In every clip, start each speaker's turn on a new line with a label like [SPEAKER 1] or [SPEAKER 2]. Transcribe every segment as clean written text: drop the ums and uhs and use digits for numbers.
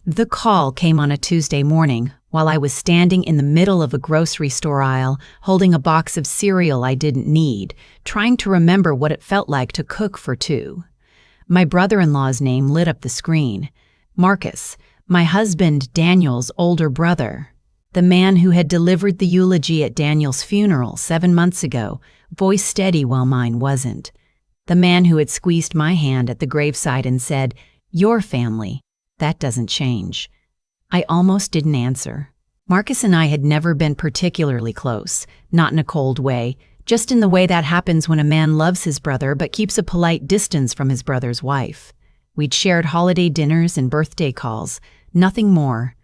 [SPEAKER 1] The call came on a Tuesday morning while I was standing in the middle of a grocery store aisle holding a box of cereal I didn't need, trying to remember what it felt like to cook for two. My brother-in-law's name lit up the screen. Marcus, my husband Daniel's older brother. The man who had delivered the eulogy at Daniel's funeral 7 months ago, voice steady while mine wasn't. The man who had squeezed my hand at the graveside and said, "Your family, that doesn't change." I almost didn't answer. Marcus and I had never been particularly close, not in a cold way, just in the way that happens when a man loves his brother but keeps a polite distance from his brother's wife. We'd shared holiday dinners and birthday calls, nothing more.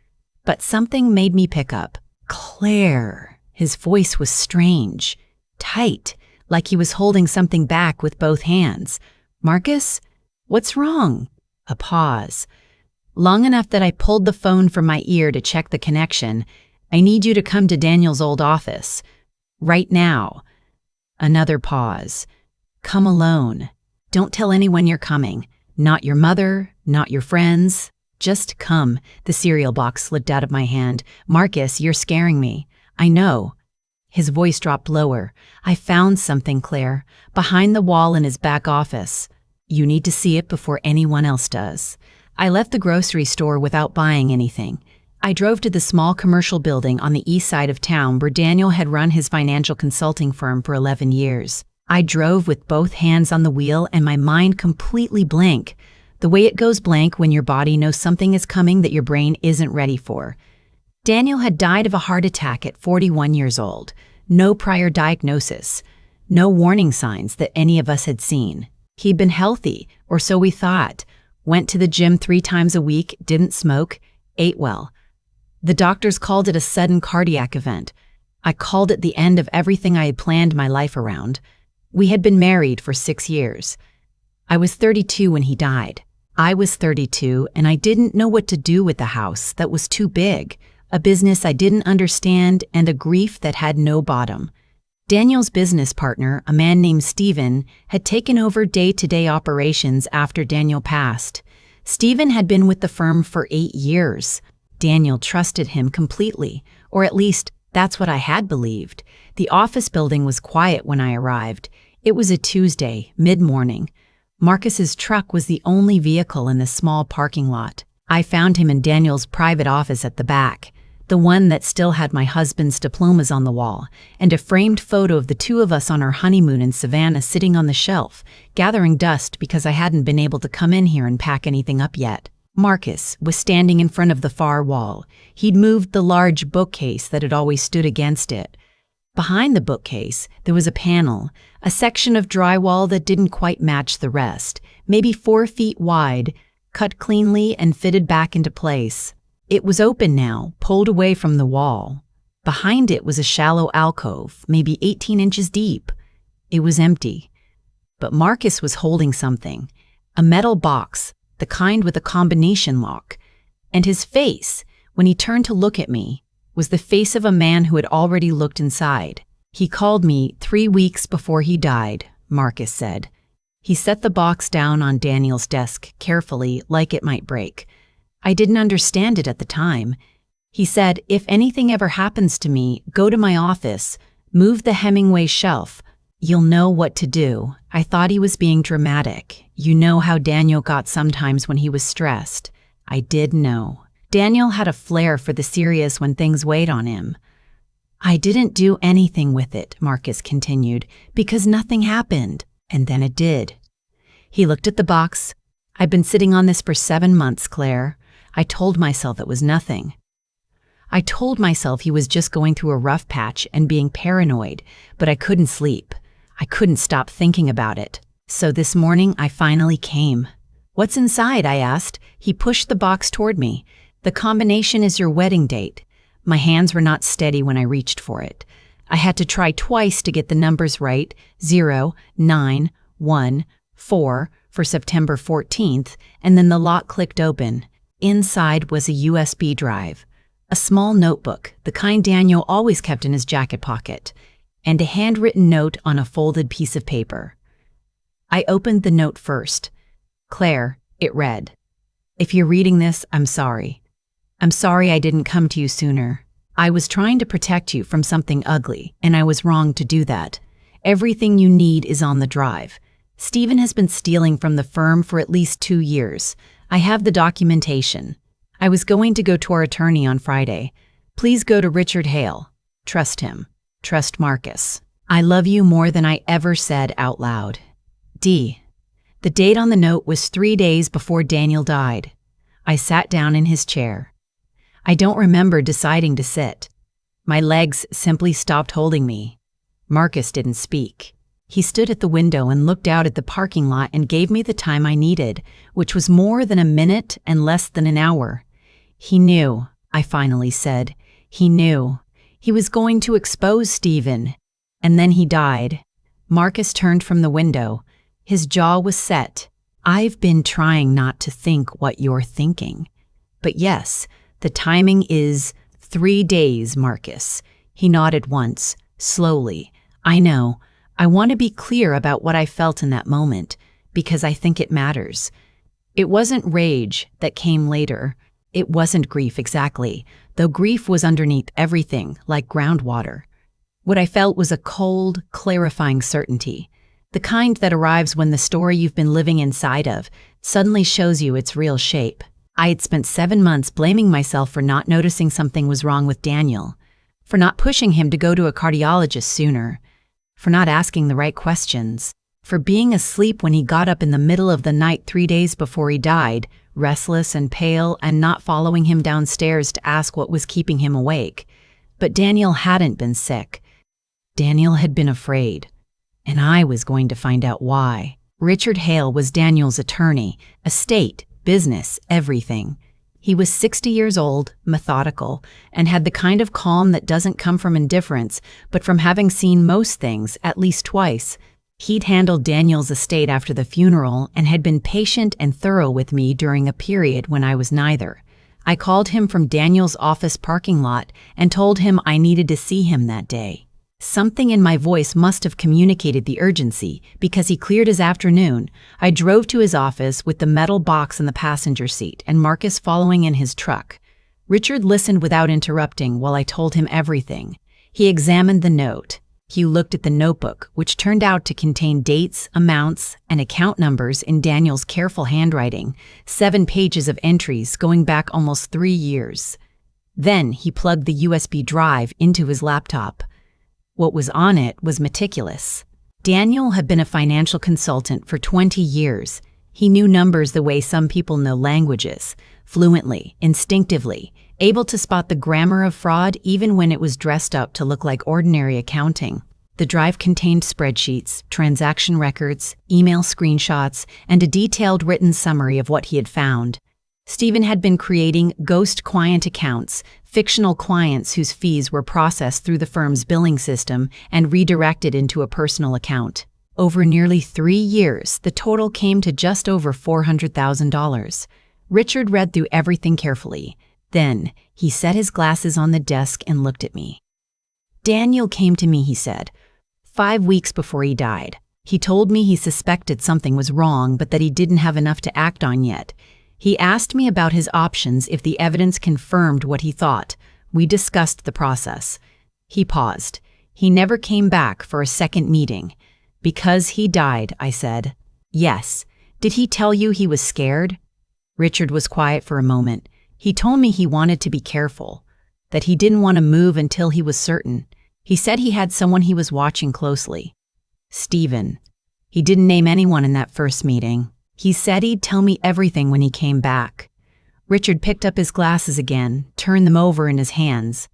[SPEAKER 1] But something made me pick up. Claire. His voice was strange, tight, like he was holding something back with both hands. "Marcus, what's wrong?" A pause. Long enough that I pulled the phone from my ear to check the connection. "I need you to come to Daniel's old office. Right now." Another pause. "Come alone. Don't tell anyone you're coming. Not your mother, not your friends. Just come." The cereal box slipped out of my hand. "Marcus, you're scaring me." "I know." His voice dropped lower. "I found something, Claire, behind the wall in his back office. You need to see it before anyone else does." I left the grocery store without buying anything. I drove to the small commercial building on the east side of town where Daniel had run his financial consulting firm for 11 years. I drove with both hands on the wheel and my mind completely blank, the way it goes blank when your body knows something is coming that your brain isn't ready for. Daniel had died of a heart attack at 41 years old. No prior diagnosis. No warning signs that any of us had seen. He'd been healthy, or so we thought. Went to the gym 3 times a week, didn't smoke, ate well. The doctors called it a sudden cardiac event. I called it the end of everything I had planned my life around. We had been married for 6 years. I was 32 when he died. I was 32, and I didn't know what to do with the house that was too big, a business I didn't understand, and a grief that had no bottom. Daniel's business partner, a man named Stephen, had taken over day-to-day operations after Daniel passed. Stephen had been with the firm for 8 years. Daniel trusted him completely, or at least that's what I had believed. The office building was quiet when I arrived. It was a Tuesday, mid-morning. Marcus's truck was the only vehicle in the small parking lot. I found him in Daniel's private office at the back, the one that still had my husband's diplomas on the wall, and a framed photo of the two of us on our honeymoon in Savannah sitting on the shelf, gathering dust because I hadn't been able to come in here and pack anything up yet. Marcus was standing in front of the far wall. He'd moved the large bookcase that had always stood against it. Behind the bookcase, there was a panel, a section of drywall that didn't quite match the rest, maybe 4 feet wide, cut cleanly and fitted back into place. It was open now, pulled away from the wall. Behind it was a shallow alcove, maybe 18 inches deep. It was empty. But Marcus was holding something, a metal box, the kind with a combination lock. And his face, when he turned to look at me, was the face of a man who had already looked inside. "He called me 3 weeks before he died," Marcus said. He set the box down on Daniel's desk carefully, like it might break. I didn't understand it at the time. He said, "If anything ever happens to me, go to my office, move the Hemingway shelf. You'll know what to do." I thought he was being dramatic. You know how Daniel got sometimes when he was stressed. I did know. Daniel had a flair for the serious when things weighed on him. "I didn't do anything with it," Marcus continued, "because nothing happened. And then it did." He looked at the box. "I've been sitting on this for 7 months, Claire. I told myself it was nothing. I told myself he was just going through a rough patch and being paranoid, but I couldn't sleep. I couldn't stop thinking about it. So this morning I finally came." "What's inside?" I asked. He pushed the box toward me. "The combination is your wedding date." My hands were not steady when I reached for it. I had to try twice to get the numbers right, 0, 9, 1, 4 for September 14th, and then the lock clicked open. Inside was a USB drive, a small notebook, the kind Daniel always kept in his jacket pocket, and a handwritten note on a folded piece of paper. I opened the note first. "Claire," it read, "if you're reading this, I'm sorry. I'm sorry I didn't come to you sooner. I was trying to protect you from something ugly, and I was wrong to do that. Everything you need is on the drive. Stephen has been stealing from the firm for at least 2 years. I have the documentation. I was going to go to our attorney on Friday. Please go to Richard Hale. Trust him. Trust Marcus. I love you more than I ever said out loud. D. The date on the note was 3 days before Daniel died. I sat down in his chair. I don't remember deciding to sit. My legs simply stopped holding me. Marcus didn't speak. He stood at the window and looked out at the parking lot and gave me the time I needed, which was more than a minute and less than an hour. He knew, I finally said. He knew. He was going to expose Stephen. And then he died. Marcus turned from the window. His jaw was set. I've been trying not to think what you're thinking. But yes, the timing is 3 days, Marcus. He nodded once, slowly. I know. I want to be clear about what I felt in that moment, because I think it matters. It wasn't rage that came later. It wasn't grief exactly, though grief was underneath everything, like groundwater. What I felt was a cold, clarifying certainty, the kind that arrives when the story you've been living inside of suddenly shows you its real shape. I had spent 7 months blaming myself for not noticing something was wrong with Daniel, for not pushing him to go to a cardiologist sooner, for not asking the right questions, for being asleep when he got up in the middle of the night 3 days before he died, restless and pale, and not following him downstairs to ask what was keeping him awake. But Daniel hadn't been sick. Daniel had been afraid, and I was going to find out why. Richard Hale was Daniel's attorney, estate, business, everything. He was 60 years old, methodical, and had the kind of calm that doesn't come from indifference, but from having seen most things at least twice. He'd handled Daniel's estate after the funeral and had been patient and thorough with me during a period when I was neither. I called him from Daniel's office parking lot and told him I needed to see him that day. Something in my voice must have communicated the urgency, because he cleared his afternoon. I drove to his office with the metal box in the passenger seat and Marcus following in his truck. Richard listened without interrupting while I told him everything. He examined the note. He looked at the notebook, which turned out to contain dates, amounts, and account numbers in Daniel's careful handwriting, 7 pages of entries going back almost 3 years. Then he plugged the USB drive into his laptop. What was on it was meticulous. Daniel had been a financial consultant for 20 years. He knew numbers the way some people know languages, fluently, instinctively, able to spot the grammar of fraud even when it was dressed up to look like ordinary accounting. The drive contained spreadsheets, transaction records, email screenshots, and a detailed written summary of what he had found. Stephen had been creating ghost client accounts, fictional clients whose fees were processed through the firm's billing system and redirected into a personal account. Over nearly 3 years, the total came to just over $400,000. Richard read through everything carefully. Then, he set his glasses on the desk and looked at me. Daniel came to me, he said, 5 weeks before he died. He told me he suspected something was wrong, but that he didn't have enough to act on yet. He asked me about his options if the evidence confirmed what he thought. We discussed the process. He paused. He never came back for a second meeting. Because he died, I said. Yes. Did he tell you he was scared? Richard was quiet for a moment. He told me he wanted to be careful, that he didn't want to move until he was certain. He said he had someone he was watching closely. Stephen. He didn't name anyone in that first meeting. He said he'd tell me everything when he came back. Richard picked up his glasses again, turned them over in his hands.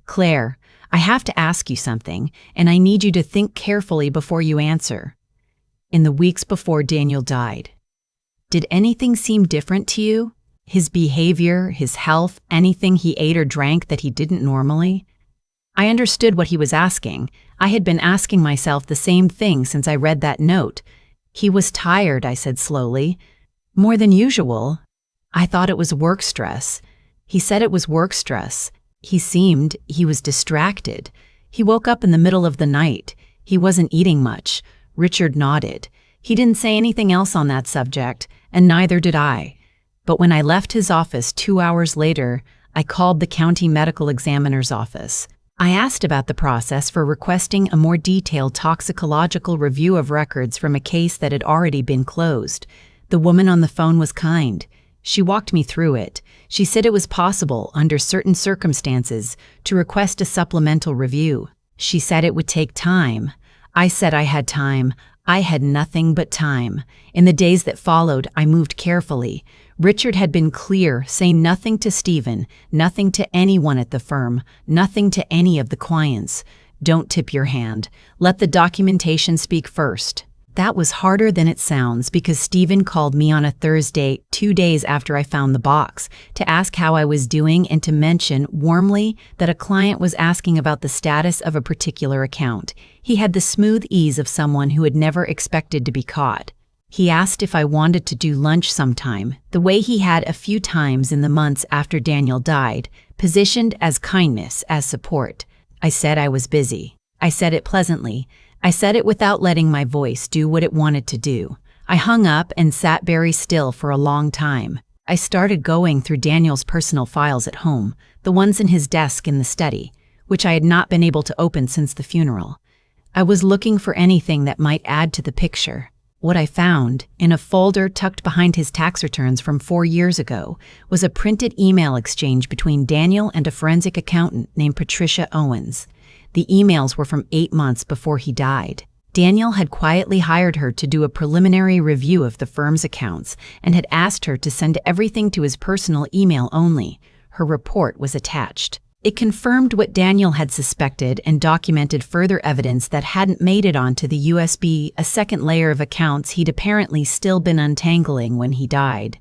[SPEAKER 1] Claire, I have to ask you something, and I need you to think carefully before you answer. In the weeks before Daniel died, did anything seem different to you? His behavior, his health, anything he ate or drank that he didn't normally? I understood what he was asking. I had been asking myself the same thing since I read that note. He was tired, I said slowly. More than usual. I thought it was work stress. He said it was work stress. He was distracted. He woke up in the middle of the night. He wasn't eating much. Richard nodded. He didn't say anything else on that subject, and neither did I. But when I left his office 2 hours later, I called the county medical examiner's office. I asked about the process for requesting a more detailed toxicological review of records from a case that had already been closed. The woman on the phone was kind. She walked me through it. She said it was possible, under certain circumstances, to request a supplemental review. She said it would take time. I said I had time. I had nothing but time. In the days that followed, I moved carefully. Richard had been clear, saying nothing to Stephen, nothing to anyone at the firm, nothing to any of the clients. Don't tip your hand. Let the documentation speak first. That was harder than it sounds because Stephen called me on a Thursday, 2 days after I found the box, to ask how I was doing and to mention warmly that a client was asking about the status of a particular account. He had the smooth ease of someone who had never expected to be caught. He asked if I wanted to do lunch sometime, the way he had a few times in the months after Daniel died, positioned as kindness, as support. I said I was busy. I said it pleasantly. I said it without letting my voice do what it wanted to do. I hung up and sat very still for a long time. I started going through Daniel's personal files at home, the ones in his desk in the study, which I had not been able to open since the funeral. I was looking for anything that might add to the picture. What I found, in a folder tucked behind his tax returns from 4 years ago, was a printed email exchange between Daniel and a forensic accountant named Patricia Owens. The emails were from 8 months before he died. Daniel had quietly hired her to do a preliminary review of the firm's accounts and had asked her to send everything to his personal email only. Her report was attached. It confirmed what Daniel had suspected and documented further evidence that hadn't made it onto the USB, a second layer of accounts he'd apparently still been untangling when he died.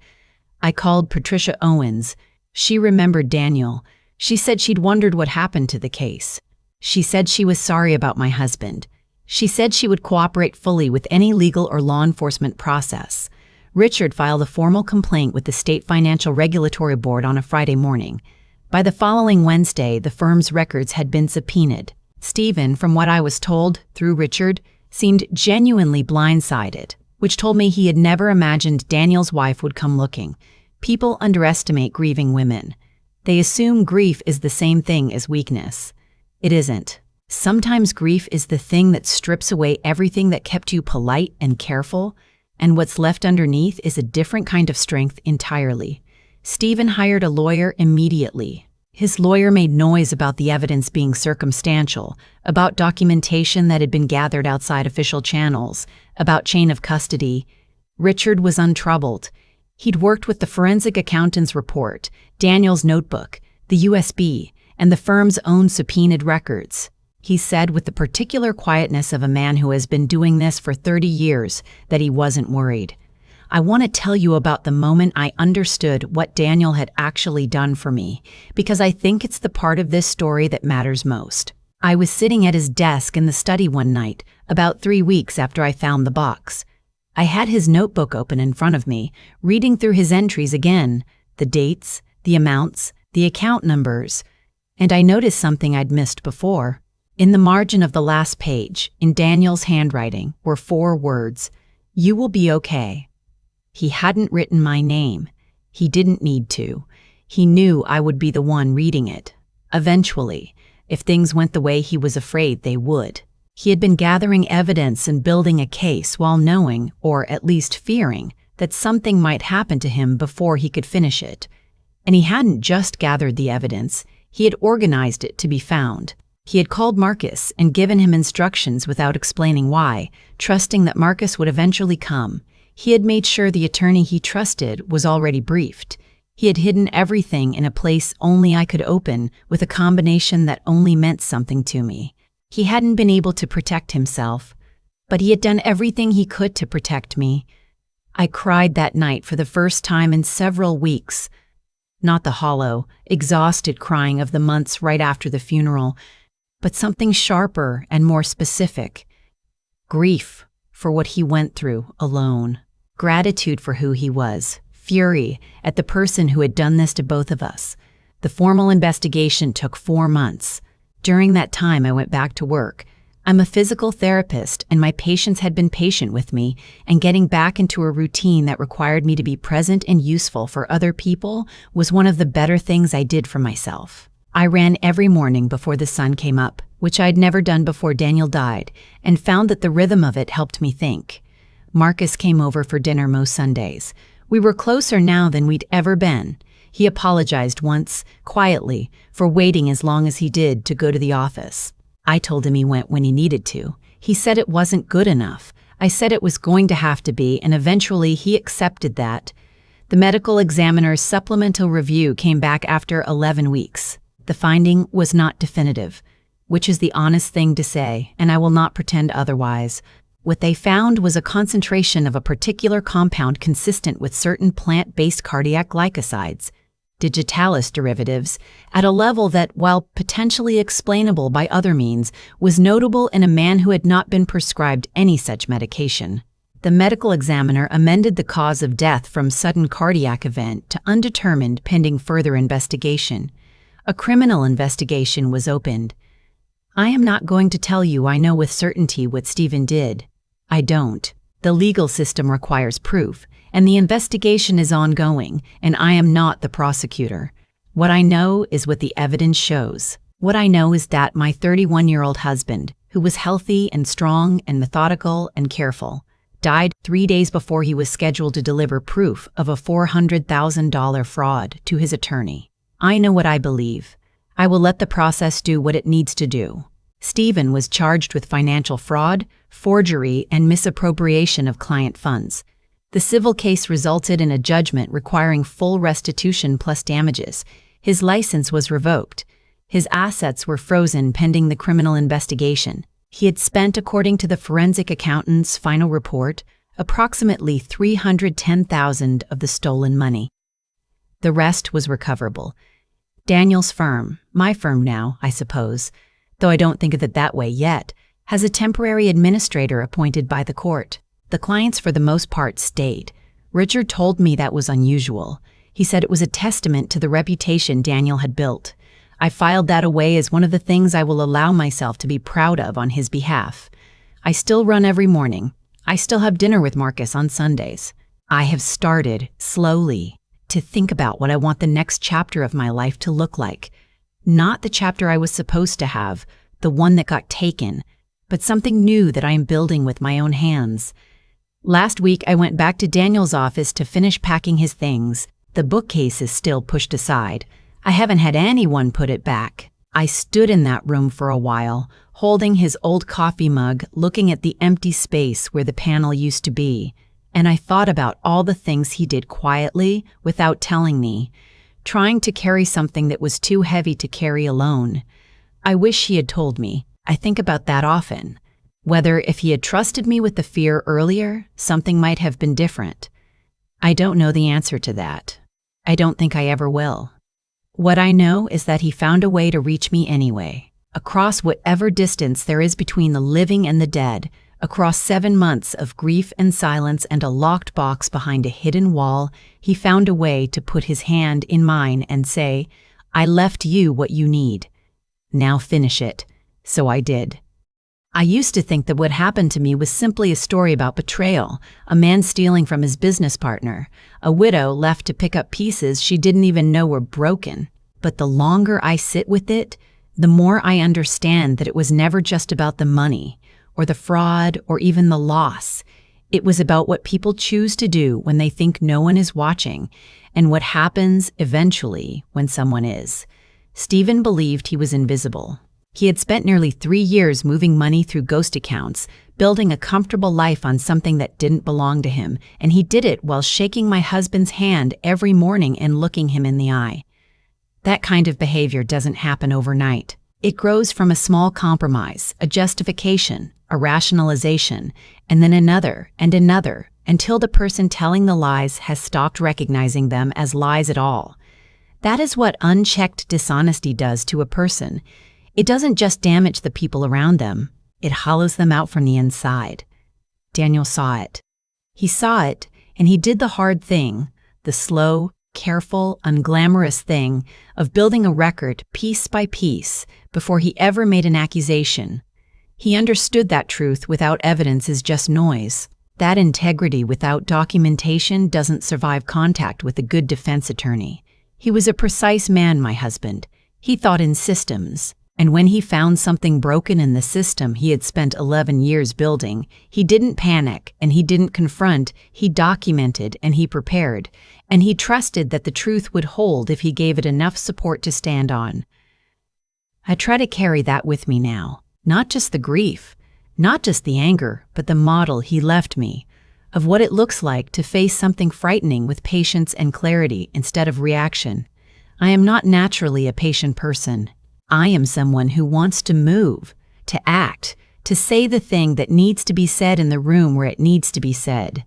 [SPEAKER 1] I called Patricia Owens. She remembered Daniel. She said she'd wondered what happened to the case. She said she was sorry about my husband. She said she would cooperate fully with any legal or law enforcement process. Richard filed a formal complaint with the State Financial Regulatory Board on a Friday morning. By the following Wednesday, the firm's records had been subpoenaed. Stephen, from what I was told, through Richard, seemed genuinely blindsided, which told me he had never imagined Daniel's wife would come looking. People underestimate grieving women. They assume grief is the same thing as weakness. It isn't. Sometimes grief is the thing that strips away everything that kept you polite and careful, and what's left underneath is a different kind of strength entirely. Stephen hired a lawyer immediately. His lawyer made noise about the evidence being circumstantial, about documentation that had been gathered outside official channels, about chain of custody. Richard was untroubled. He'd worked with the forensic accountant's report, Daniel's notebook, the USB, and the firm's own subpoenaed records. He said with the particular quietness of a man who has been doing this for 30 years that he wasn't worried. I want to tell you about the moment I understood what Daniel had actually done for me, because I think it's the part of this story that matters most. I was sitting at his desk in the study one night, about 3 weeks after I found the box. I had his notebook open in front of me, reading through his entries again, the dates, the amounts, the account numbers, and I noticed something I'd missed before. In the margin of the last page, in Daniel's handwriting, were 4 words, "You will be okay." He hadn't written my name. He didn't need to. He knew I would be the one reading it. Eventually, if things went the way he was afraid they would. He had been gathering evidence and building a case while knowing, or at least fearing, that something might happen to him before he could finish it. And he hadn't just gathered the evidence, he had organized it to be found. He had called Marcus and given him instructions without explaining why, trusting that Marcus would eventually come. He had made sure the attorney he trusted was already briefed. He had hidden everything in a place only I could open, with a combination that only meant something to me. He hadn't been able to protect himself, but he had done everything he could to protect me. I cried that night for the first time in several weeks. Not the hollow, exhausted crying of the months right after the funeral, but something sharper and more specific. Grief for what he went through alone. Gratitude for who he was. Fury at the person who had done this to both of us. The formal investigation took 4 months. During that time, I went back to work. I'm a physical therapist, and my patients had been patient with me, and getting back into a routine that required me to be present and useful for other people was one of the better things I did for myself. I ran every morning before the sun came up, which I'd never done before Daniel died, and found that the rhythm of it helped me think. Marcus came over for dinner most Sundays. We were closer now than we'd ever been. He apologized once, quietly, for waiting as long as he did to go to the office. I told him he went when he needed to. He said it wasn't good enough. I said it was going to have to be, and eventually he accepted that. The medical examiner's supplemental review came back after 11 weeks. The finding was not definitive, which is the honest thing to say, and I will not pretend otherwise. What they found was a concentration of a particular compound consistent with certain plant-based cardiac glycosides, digitalis derivatives, at a level that, while potentially explainable by other means, was notable in a man who had not been prescribed any such medication. The medical examiner amended the cause of death from sudden cardiac event to undetermined pending further investigation. A criminal investigation was opened. I am not going to tell you I know with certainty what Stephen did. I don't. The legal system requires proof, and the investigation is ongoing, and I am not the prosecutor. What I know is what the evidence shows. What I know is that my 31-year-old husband, who was healthy and strong and methodical and careful, died 3 days before he was scheduled to deliver proof of a $400,000 fraud to his attorney. I know what I believe. I will let the process do what it needs to do. Stephen was charged with financial fraud, forgery, and misappropriation of client funds. The civil case resulted in a judgment requiring full restitution plus damages. His license was revoked. His assets were frozen pending the criminal investigation. He had spent, according to the forensic accountant's final report, approximately $310,000 of the stolen money. The rest was recoverable. Daniel's firm, my firm now, I suppose, though I don't think of it that way yet, has a temporary administrator appointed by the court. The clients for the most part stayed. Richard told me that was unusual. He said it was a testament to the reputation Daniel had built. I filed that away as one of the things I will allow myself to be proud of on his behalf. I still run every morning. I still have dinner with Marcus on Sundays. I have started, slowly, to think about what I want the next chapter of my life to look like. Not the chapter I was supposed to have, the one that got taken, but something new that I am building with my own hands. Last week, I went back to Daniel's office to finish packing his things. The bookcase is still pushed aside. I haven't had anyone put it back. I stood in that room for a while, holding his old coffee mug, looking at the empty space where the panel used to be, and I thought about all the things he did quietly, without telling me, trying to carry something that was too heavy to carry alone. I wish he had told me. I think about that often. Whether if he had trusted me with the fear earlier, something might have been different. I don't know the answer to that. I don't think I ever will. What I know is that he found a way to reach me anyway, across whatever distance there is between the living and the dead, across 7 months of grief and silence and a locked box behind a hidden wall. He found a way to put his hand in mine and say, I left you what you need. Now finish it. So I did. I used to think that what happened to me was simply a story about betrayal, a man stealing from his business partner, a widow left to pick up pieces she didn't even know were broken. But the longer I sit with it, the more I understand that it was never just about the money, or the fraud, or even the loss. It was about what people choose to do when they think no one is watching, and what happens eventually when someone is. Stephen believed he was invisible. He had spent nearly 3 years moving money through ghost accounts, building a comfortable life on something that didn't belong to him, and he did it while shaking my husband's hand every morning and looking him in the eye. That kind of behavior doesn't happen overnight. It grows from a small compromise, a justification, a rationalization, and then another and another, until the person telling the lies has stopped recognizing them as lies at all. That is what unchecked dishonesty does to a person. It doesn't just damage the people around them, it hollows them out from the inside. Daniel saw it. He saw it, and he did the hard thing, the slow, careful, unglamorous thing of building a record piece by piece before he ever made an accusation. He understood that truth without evidence is just noise. That integrity without documentation doesn't survive contact with a good defense attorney. He was a precise man, my husband. He thought in systems. And when he found something broken in the system he had spent 11 years building, he didn't panic and he didn't confront, he documented and he prepared. And he trusted that the truth would hold if he gave it enough support to stand on. I try to carry that with me now. Not just the grief, not just the anger, but the model he left me of what it looks like to face something frightening with patience and clarity instead of reaction. I am not naturally a patient person. I am someone who wants to move, to act, to say the thing that needs to be said in the room where it needs to be said.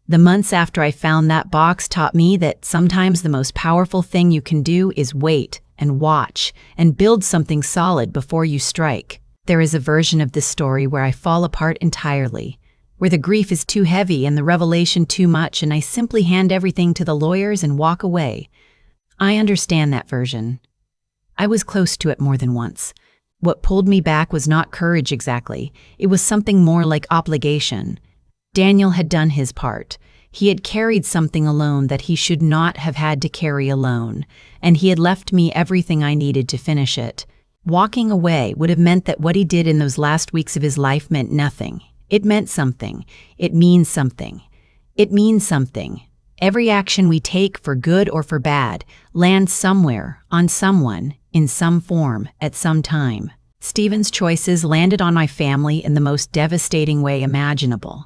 [SPEAKER 1] The months after I found that box taught me that sometimes the most powerful thing you can do is wait and watch and build something solid before you strike. There is a version of this story where I fall apart entirely, where the grief is too heavy and the revelation too much and I simply hand everything to the lawyers and walk away. I understand that version. I was close to it more than once. What pulled me back was not courage exactly. It was something more like obligation. Daniel had done his part. He had carried something alone that he should not have had to carry alone, and he had left me everything I needed to finish it. Walking away would have meant that what he did in those last weeks of his life meant nothing. It meant something. It means something. It means something. Every action we take, for good or for bad, lands somewhere, on someone, in some form, at some time. Stephen's choices landed on my family in the most devastating way imaginable.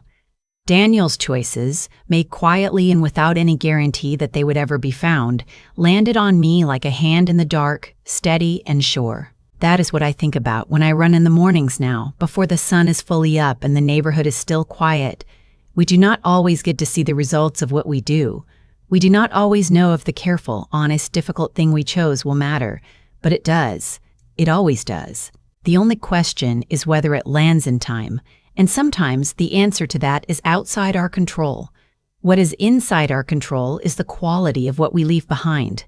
[SPEAKER 1] Daniel's choices, made quietly and without any guarantee that they would ever be found, landed on me like a hand in the dark, steady and sure. That is what I think about when I run in the mornings now, before the sun is fully up and the neighborhood is still quiet. We do not always get to see the results of what we do. We do not always know if the careful, honest, difficult thing we chose will matter, but it does. It always does. The only question is whether it lands in time, and sometimes the answer to that is outside our control. What is inside our control is the quality of what we leave behind.